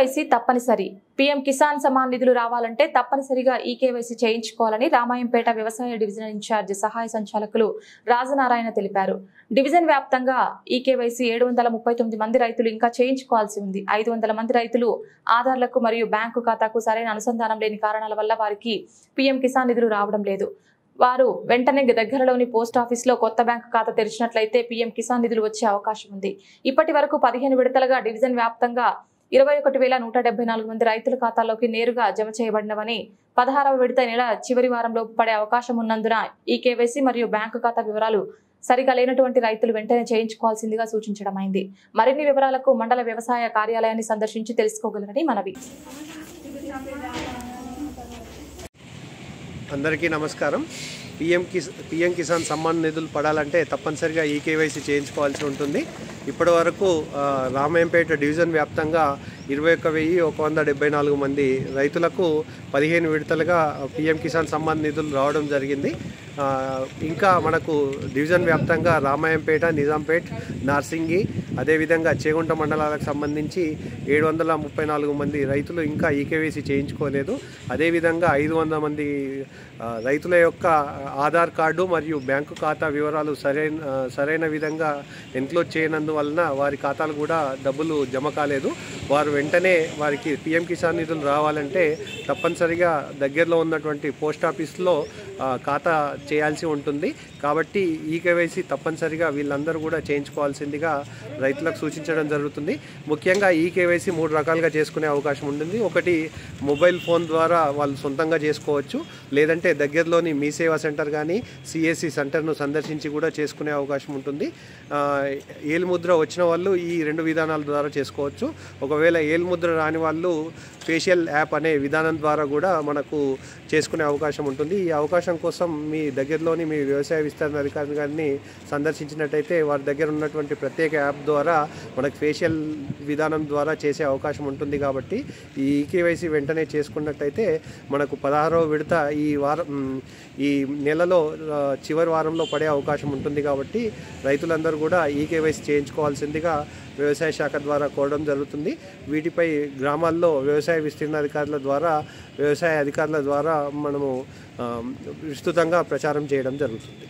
EKYC తప్పనిసరి. PM Kisan Samman నిధులు రావాలంటే తప్పనిసరిగా ఈకేవైసీ చేయించుకోవాలని రామాయంపేట వ్యవసాయ డివిజన్ ఇన్ఛార్జ్ సహాయ సంచాలకులు రాజనారాయణ తెలిపారు. డివిజన్ వ్యాప్తంగా ఈకేవైసీ 739 మంది రైతులు ఇంకా చేయించుకోవాల్సి ఉంది. 500 మంది రైతులు ఆధార్లకు మరియు బ్యాంకు ఖాతాకు సరైన అనుసంధానం లేని కారణాల వల్ల వారికి పీఎం కిసాన్ నిధులు రావడం లేదు. వారు వెంటనే దగ్గరలోని పోస్ట్ ఆఫీస్ లో కొత్త బ్యాంకు ఖాతా తెరిచినట్లయితే పీఎం కిసాన్ నిధులు వచ్చే అవకాశం ఉంది. ఇప్పటి వరకు 15 విడతలుగా డివిజన్ వ్యాప్తంగా 21,174 మంది రైతుల ఖాతాల్లోకి నేరుగా జమ చేయబడినవని, 16వ విడత నెల చివరి వారంలో పడే అవకాశం ఉన్నందున ఈకేవైసీ మరియు బ్యాంకు ఖాతా వివరాలు సరిగా లేనటువంటి రైతులు వెంటనే చేయించుకోవాల్సిందిగా సూచించడమైంది. మరిన్ని వివరాలకు మండల వ్యవసాయ కార్యాలయాన్ని సందర్శించి తెలుసుకోగలరని మనవి. అందరికీ నమస్కారం. పీఎం కిసాన్ సమ్మాన్ నిధులు పడాలంటే తప్పనిసరిగా ఈకేవైసీ చేయించుకోవాల్సి ఉంటుంది. ఇప్పటి వరకు రామాయంపేట డివిజన్ వ్యాప్తంగా 21,174 మంది రైతులకు 15 విడతలుగా పీఎం కిసాన్ సమ్మాన్ నిధులు రావడం జరిగింది. ఇంకా మనకు డివిజన్ వ్యాప్తంగా రామాయంపేట, నిజాంపేట్, నార్సింగి, అదేవిధంగా చేగుంట మండలాలకు సంబంధించి 734 మంది రైతులు ఇంకా ఈకేవైసీ చేయించుకోలేదు. అదేవిధంగా 500 మంది రైతుల యొక్క ఆధార్ కార్డు మరియు బ్యాంకు ఖాతా వివరాలు సరైన విధంగా ఎన్క్లోజ్ చేయనందువలన వారి ఖాతాలు కూడా డబ్బులు జమ కాలేదు. వారు వెంటనే వారికి పీఎం కిసాన్ నిధులు రావాలంటే తప్పనిసరిగా దగ్గరలో ఉన్నటువంటి పోస్ట్ ఆఫీస్లో ఖాతా చేయాల్సి ఉంటుంది. కాబట్టి ఈకేవైసీ తప్పనిసరిగా వీళ్ళందరూ కూడా చేయించుకోవాల్సిందిగా రైతులకు సూచించడం జరుగుతుంది. ముఖ్యంగా ఈకేవైసీ 3 రకాలుగా చేసుకునే అవకాశం ఉంటుంది. ఒకటి, మొబైల్ ఫోన్ ద్వారా వాళ్ళు సొంతంగా చేసుకోవచ్చు. లేదంటే దగ్గరలోని మీ సేవా సెంటర్ కానీ సిఎస్సి సెంటర్ను సందర్శించి కూడా చేసుకునే అవకాశం ఉంటుంది. ఏలుముద్ర వచ్చిన వాళ్ళు ఈ 2 విధానాల ద్వారా చేసుకోవచ్చు. ఒకవేళ ఏలుముద్ర రాని వాళ్ళు ఫేషియల్ యాప్ అనే విధానం ద్వారా కూడా మనకు చేసుకునే అవకాశం ఉంటుంది. ఈ అవకాశం కోసం మీ దగ్గరలోని మీ వ్యవసాయ విస్తరణ అధికారి గారిని సందర్శించినట్టయితే వారి దగ్గర ఉన్నటువంటి ప్రత్యేక యాప్ ద్వారా మనకు ఫేషియల్ విధానం ద్వారా చేసే అవకాశం ఉంటుంది. కాబట్టి ఈ ఈకేవైసీ వెంటనే చేసుకున్నట్టయితే మనకు 16వ విడత ఈ నెలలో చివరి వారంలో పడే అవకాశం ఉంటుంది. కాబట్టి రైతులందరూ కూడా ఈకేవైసీ చేయించుకోవాల్సిందిగా వ్యవసాయ శాఖ ద్వారా కోరడం జరుగుతుంది. వీటిపై గ్రామాల్లో వ్యవసాయ విస్తీర్ణ అధికారుల ద్వారా, వ్యవసాయ అధికారుల ద్వారా మనము విస్తృతంగా ప్రచారం చేయడం జరుగుతుంది.